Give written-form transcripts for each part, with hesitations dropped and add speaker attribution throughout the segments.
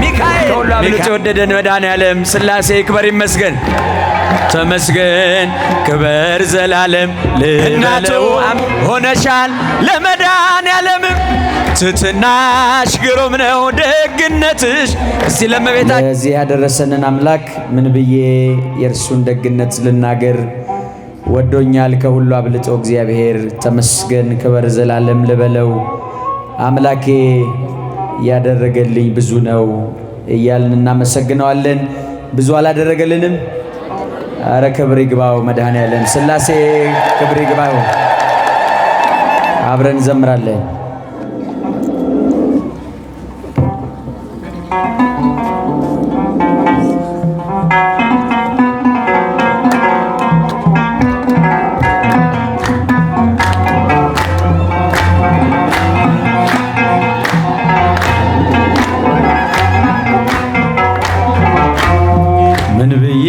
Speaker 1: ሚካኤል ከሁሉ አብልጦ ወደደን መድኃኔዓለም ሥላሴ ክበር ይመስገን። ተመስገን ክበር ዘላለም ልበለው ሆነሻል ለመድኃኔዓለም ትትናሽ ግሩም ነው ደግነትሽ። እስቲ ለመቤታችን
Speaker 2: እዚህ ያደረሰንን አምላክ ምን ብዬ የእርሱን ደግነት ልናገር? ወዶኛል ከሁሉ አብልጦ እግዚአብሔር ተመስገን ክበር ዘላለም ልበለው። አምላኬ ያደረገልኝ ብዙ ነው እያልን እናመሰግነዋለን። ብዙ አላደረገልንም? አረ ክብር ይግባው መድኃኔዓለም ሥላሴ ክብር ይግባው። አብረን እንዘምራለን። ምን ብዬ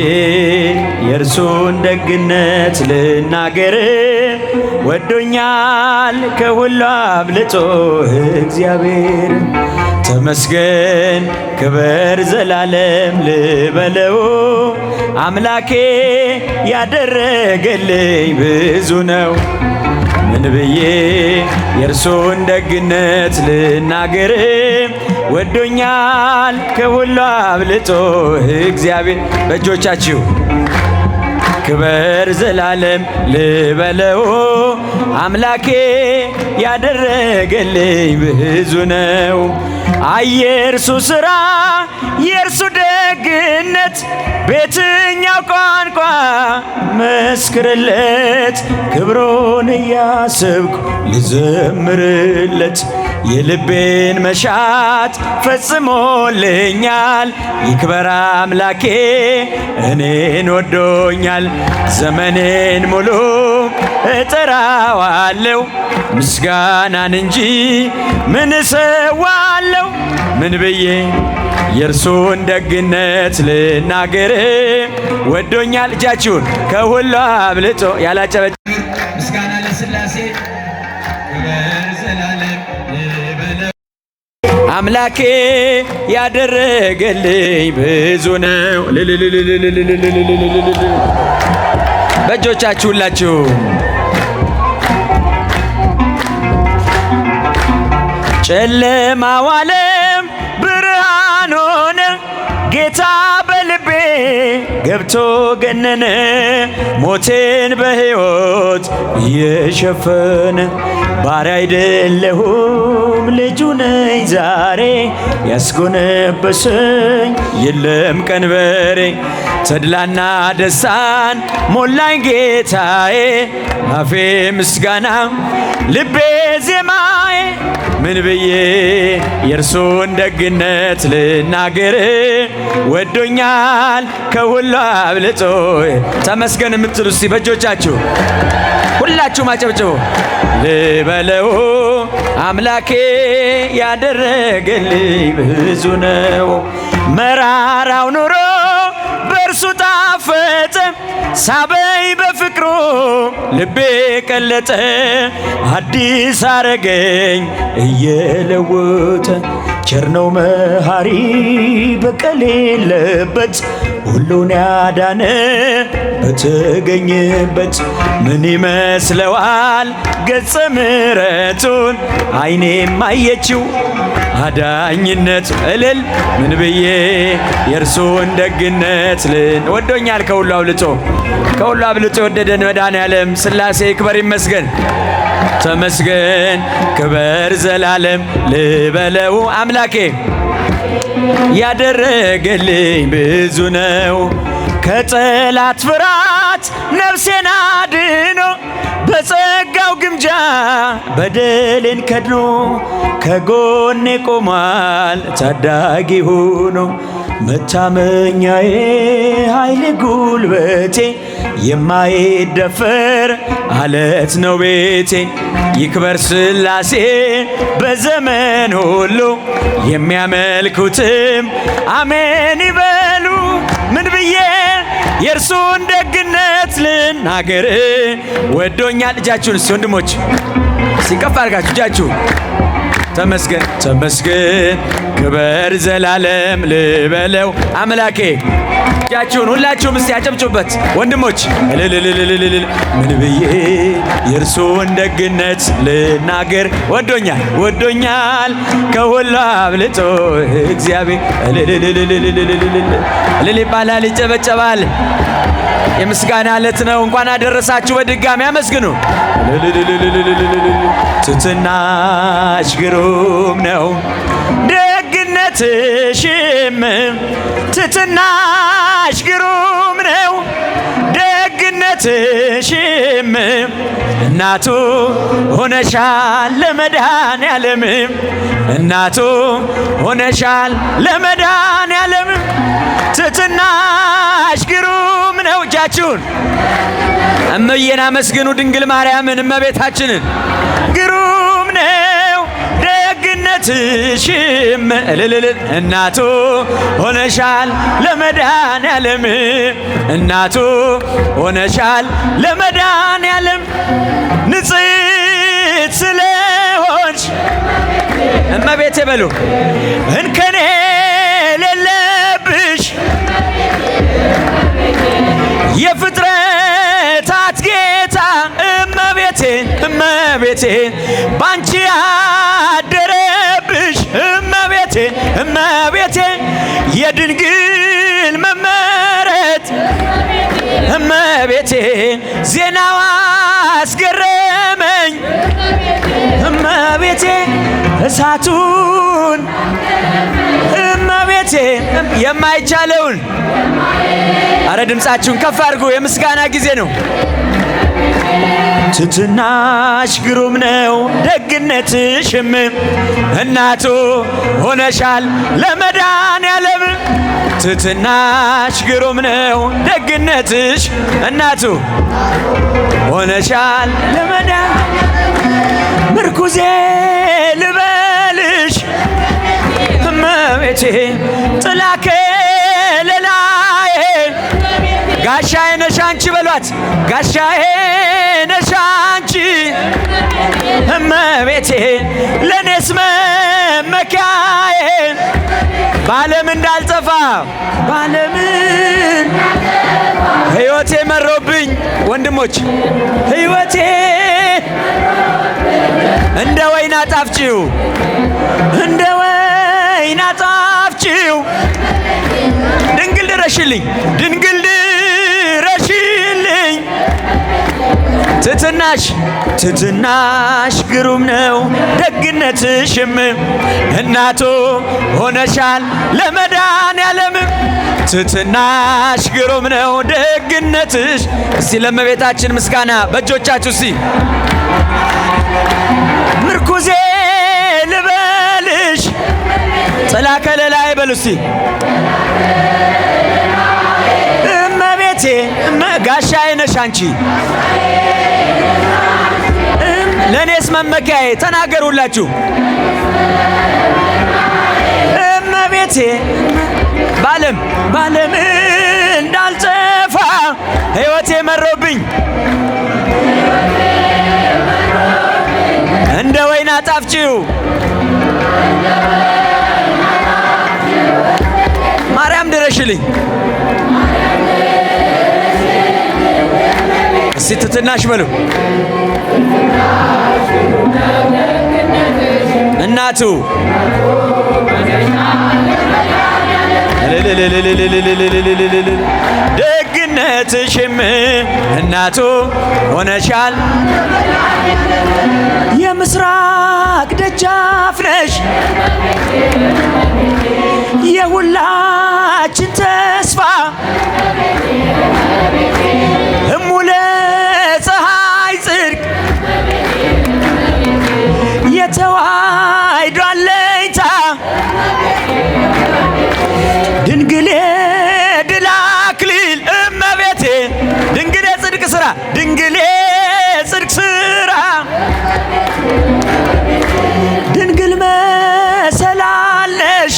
Speaker 2: የእርሱን ደግነት ልናገር? ወዶኛል ከሁሉ አብልጦ እግዚአብሔር ተመስገን ክበር ዘላለም ልበለው። አምላኬ ያደረገልኝ ብዙ ነው። ምን ብዬ የእርሱን ደግነት ልናገር? ወዶኛል ከሁሉ አብልጦ እግዚአብሔር በእጆቻችሁ ክበር ዘላለም ልበለው። አምላኬ ያደረገልኝ ብዙ ነው። የእርሱ ሥራ የእርሱ ደግነት በየትኛው ቋንቋ መስክርለት? ክብሩን እያሰብኩ ልዘምርለት። የልቤን መሻት ፈጽሞልኛል። ይክበር አምላኬ እኔን ወዶኛል። ዘመኔን ሙሉ እጠራዋለሁ ምስጋናን እንጂ ምን እሰዋለሁ? ምን ብዬ የእርሱን ደግነት ልናገር? ወዶኛል እጃችሁን ከሁሉ አብልጦ ያላጨበጭ
Speaker 1: ምስጋና ለሥላሴ ክበር ዘላለም ልበለው።
Speaker 2: አምላኬ ያደረገልኝ ብዙ ነው። በእጆቻችሁ ሁላችሁ ጨለማው ዓለም ብርሃን ሆነ። ጌታ በልቤ ገብቶ ገነነ። ሞቴን በሕይወት የሸፈነ ባሪያ አይደለሁም ልጁ ነኝ ዛሬ። ያስጎነበሰኝ የለም ቀንበሬ። ተድላና ደስታን ሞላኝ ጌታዬ። አፌ ምስጋና ልቤ ዜማዬ። ምን ብዬ የእርሱን ደግነት ልናገር? ወዶኛል ከሁሉ አብልጦ ተመስገን የምትሉ እስቲ በእጆቻችሁ ሁላችሁ ማጨብጭቡ ልበለው። አምላኬ ያደረገልኝ ብዙ ነው። መራራው ኑሮ በእርሱ ጣፈጠ። ሳበኝ በፍቅሩ ልቤ ቀለጠ። አዲስ አረገኝ እየለወጠ። ቸር ነው መሐሪ በቀል የለበት። ሁሉን ያዳነ በተገኘበት። ምን ይመስለዋል ገጸ ምሕረቱን? ዓይኔም አየችው አዳኝነት እልል። ምን ብዬ የእርሱን ደግነት ወዶኛል ከሁሉ አብልጦ የወደደን መድኃኔዓለም ሥላሴ ክበር ይመስገን። ተመስገን ክበር ዘላለም ልበለው። አምላኬ ያደረገልኝ ብዙ ነው። ከጠላት ፍርሃት ነፍሴን አድኖ በጸጋው ግምጃ በደሌን ከድኖ ከጎኔ ቆሟል ታዳጊ ሆኖ። መታመኛዬ ኃይሌ ጉልበቴ የማይደፈር አለት ነው ቤቴ። ይክበር ሥላሴ በዘመን ሁሉ የሚያመልኩትም አሜን ይበሉ። ምን ብዬ የእርሱን ደግነት ልናገር? ወዶኛል። እጃችሁን እስቲ ወንድሞች ሲከፍ አድርጋችሁ እጃችሁ ተመስገን ተመስገን ክበር ዘላለም ልበለው አምላኬ። እጃችሁን ሁላችሁም እስቲ ያጨብጩበት ወንድሞች። ምን ብዬ የእርሱን ደግነት ልናገር? ወዶኛል ወዶኛል ከሁሉ አብልጦ እግዚአብሔር። እልል ይባላል፣ ይጨበጨባል። የምስጋና ዕለት ነው። እንኳን አደረሳችሁ። በድጋሚ አመስግኑ። ትሕትናሽ ግሩም ነው ደግነትሽም፣ ትሕትናሽ ግሩም ነው ደግነትሽም፣ እናቱ ሆነሻል ለመድኃኔዓለም፣ እናቱ ሆነሻል ለመድኃኔዓለም። ትሕትናሽ ግሩም ነው። እጃችሁን እመዬን አመስግኑ። ድንግል ማርያምን እመቤታችንን ግሩም ነው ደግነትሽም፣ እናቱ ሆነሻል ለመድኃኔዓለም፣ እናቱ ሆነሻል ለመድኃኔዓለም። ንጽሕት ስለሆንሽ እመቤቴ በሉ እንከኔ ሌለብሽ የፍጥረታት ጌታ እመቤቴ እመቤቴ ባንቺ ያደረብሽ እመቤቴ እመቤቴ የድንግል መመረት እመቤቴ ዜናዋ አስገረመኝ እመቤቴ እሳቱን እመቤቴ የማይቻለውን አረ ድምፃችሁን ከፍ አድርጉ። የምስጋና ጊዜ ነው። ትሕትናሽ ግሩም ነው ደግነትሽም፣ እናቱ ሆነሻል ለመድኃኔዓለም። ትሕትናሽ ግሩም ነው ደግነትሽ፣ እናቱ ሆነሻል ለመድኃኔዓለም። ምርኩዜ ልበልሽ እመቤቴ ጥላ ከለላዬ፣ ጋሻዬ ነሽ አንቺ በሏት። ጋሻዬ ነሽ አንቺ እመቤቴ ለኔስ መመኪያዬ፣ በዓለም እንዳልጠፋ በዓለምን ሕይወቴ መሮብኝ ወንድሞች ሕይወቴ እንደ ወይን አጣፍጪው እንደ ወይን አጣፍጪው። ድንግል ድረሽልኝ ድንግል ድረሽልኝ። ትሕትናሽ ግሩም ነው ደግነትሽም፣ እናቱ ሆነሻል ለመድኃኔዓለም። ትሕትናሽ ግሩም ነው ደግነትሽ። እስቲ ለእመቤታችን ምስጋና በእጆቻችሁ እስቲ ምርኩዜ ልበልሽ ጥላ ከለላዬ በሉ እስቲ እመቤቴ ጋሻዬ ነሽ አንቺ ለእኔስ መመኪያዬ። ተናገሩላችሁ እመቤቴ በዓለም እንዳልጠፋ ሕይወቴ መሮብኝ እንደ ወይን አጣፍጪው። ማርያም ድረሽልኝ። እስቲ ትሕትናሽ በሉ እናቱ ደግነትሽም እናቱ ሆነሻል። የምስራቅ ደጃፍ ነሽ የሁላችን ተስፋ እሙለ ፀሐይ ጽድቅ የተዋሕዶ አለኝታ ድንግል የድል አክሊል እመቤቴ ድንግል የጽድቅ ሥራ ድንግል የጽድቅ ሥራ ድንግል መሰላል ነሽ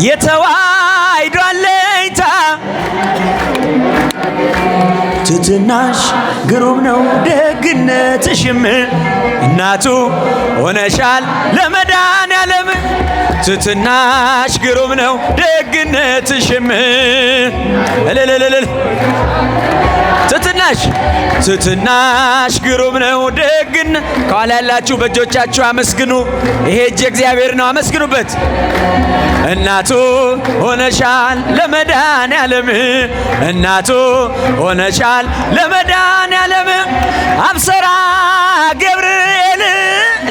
Speaker 2: የተዋሕዶ አለኝታ
Speaker 1: ትትናሽ ግሩም ነው ደግነትሽም እናቱ ሆነሻል ለመድኃኔዓለም ትትናሽ ግሩም ነው ደግነትሽም እልልልል ትትናሽ ግሩም ነው ደግነ ከኋላ ያላችሁ በእጆቻችሁ አመስግኑ። ይሄ እጅ እግዚአብሔር ነው፣ አመስግኑበት። እናቱ ሆነሻል ለመድኃኔዓለም እናቱ ሆነሻል ለመድኃኔዓለም አብሰራ ገብርኤል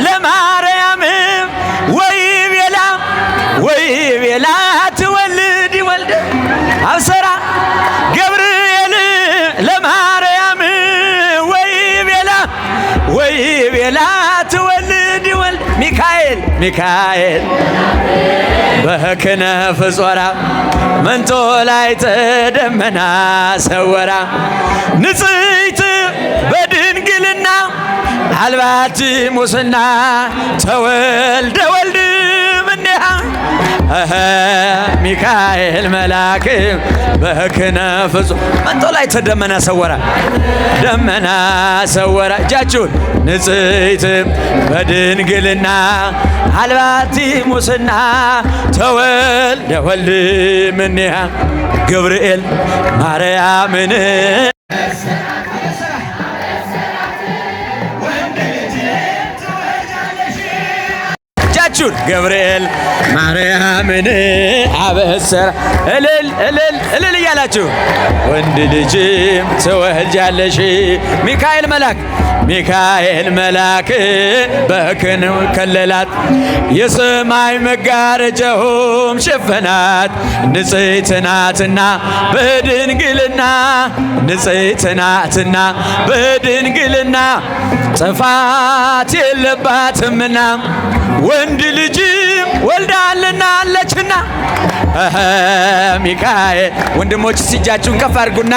Speaker 1: ለማርያም ወይቤላ ትወልድ ወልደ አብሰራ ገብርኤል ለማርያም ወይቤላ ትወልድ ወልደ ሚካኤል በክነፍ ጾራ መንጦ ላይ ተደመና ሰወራ ንጽሕት በድንግልና አልባቲ ሙስና ተወልደ ወልድ ምንያ ሚካኤል መልአክ በክነፍ መንጦ ላይ ተደመና ሰወራ እጃችሁን ንጽሕት በድንግልና አልባቲ ሙስና ተወልደ ወልድ ምንያ ገብርኤል ማርያምን ገብርኤል ማርያምን አበሰረ እልል እያላችሁ ወንድ ልጅም ትወልጃለሽ ሚካኤል መልአክ በክንፍ ከለላት የሰማይ መጋረጃውም ሸፈናት ንጽሕት ናትና በድንግልና ጥፋት የለባትምና ወንድ ልጅ ወልዳልናለችና ሚካኤል ወንድሞች እጃችሁን ከፍ አድርጉና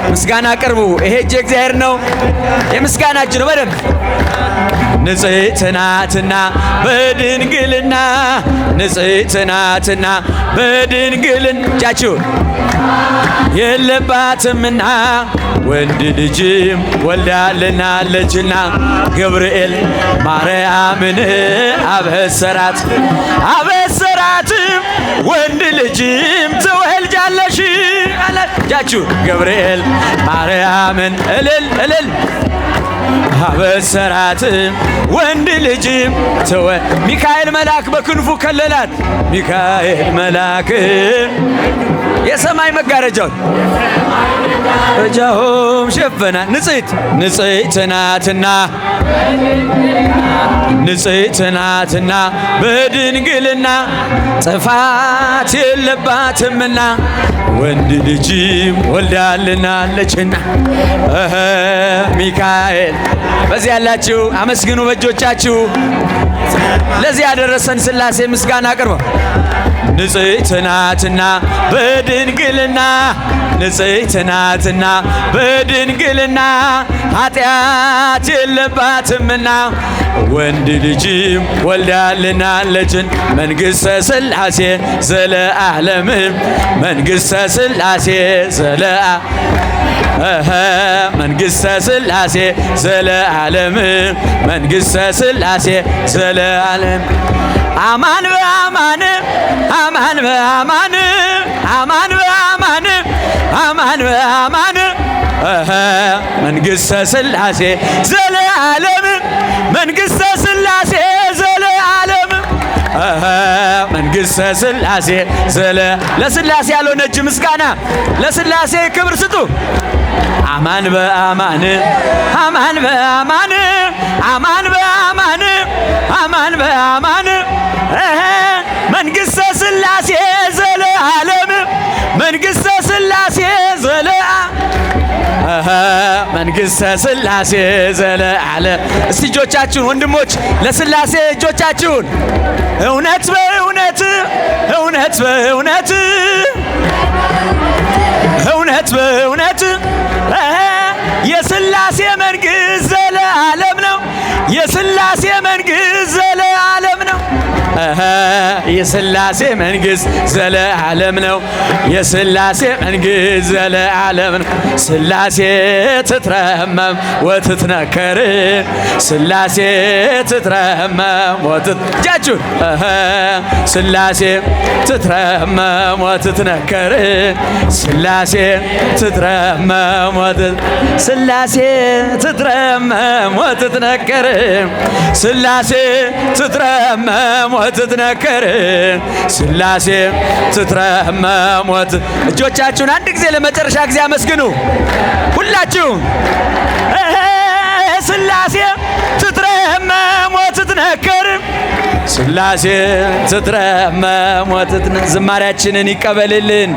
Speaker 1: ምስጋና ቅርቡ። ይሄ እጅ እግዚአብሔር ነው፣ የምስጋና እጅ ነው። በደንብ ንጽሕት ናትና በድንግልና እጃችሁን የለባትምና ወንድ ልጅም ወልዳልናለችና ገብርኤል ማርያምን አበሰራት ወንድ ልጅም ትወልጃለሽ አለ። እጃችሁን ገብርኤል ማርያምን እልል አበሰራት ወንድ ልጅም ሚካኤል መልአክ በክንፉ ከለላት። ሚካኤል መልአክ የሰማይ መጋረጃውም ሸፈናት ንጽሕት ናትና በድንግልና ጥፋት የለባትምና ወንድ ልጅም ወልዳልናለችና ሚካኤል በዚህ ያላችሁ አመስግኑ በእጆቻችሁ። ለዚህ ያደረሰን ሥላሴ ምስጋና አቅርበው። ንጽሕት ናትና በድንግልና ኃጢአት የለባትምና ወንድ ልጅም ወልዳልናለችን መንግሥተ ሥላሴ ዘለዓለም መንግሥተ ሥላሴ ዘለዓለም አማን በአማን መንግሥተ ሥላሴ ዘለዓለም መንግሥተ ሥላሴ ለሥላሴ ያልሆነ እጅ ምስጋና ለሥላሴ ክብር ስጡ። አማን በአማን መንግሥተ ሥላሴ ዘለዓለም መንግሥተ ሥላሴ ዘለዓለም። እስቲ እጆቻችሁን ወንድሞች ለሥላሴ እጆቻችሁን እውነት በእውነት የሥላሴ መንግሥት ዘለዓለም ነው። የሥላሴ መንግሥት ዘለዓለም ነው። የሥላሴ መንግሥት ዘለዓለም ነው። ሥላሴ ትትረመም ወትትነከር ሥላሴ ትትረመም እጃችሁን ሥላሴ ትትረመም ወትትነከር ሥላሴ ትትረመም ሥላሴ ትትረመም ወትትነከር ሥላሴ ትትረመም ወትትነከር ሥላሴ ትትረመም እጆቻችሁን አንድ ጊዜ ለመጨረሻ ጊዜ አመስግኑ ሁላችሁ። ሥላሴ ትትረመም ወትትነከር ሥላሴ ትትረመም ዝማሬያችንን ይቀበልልን።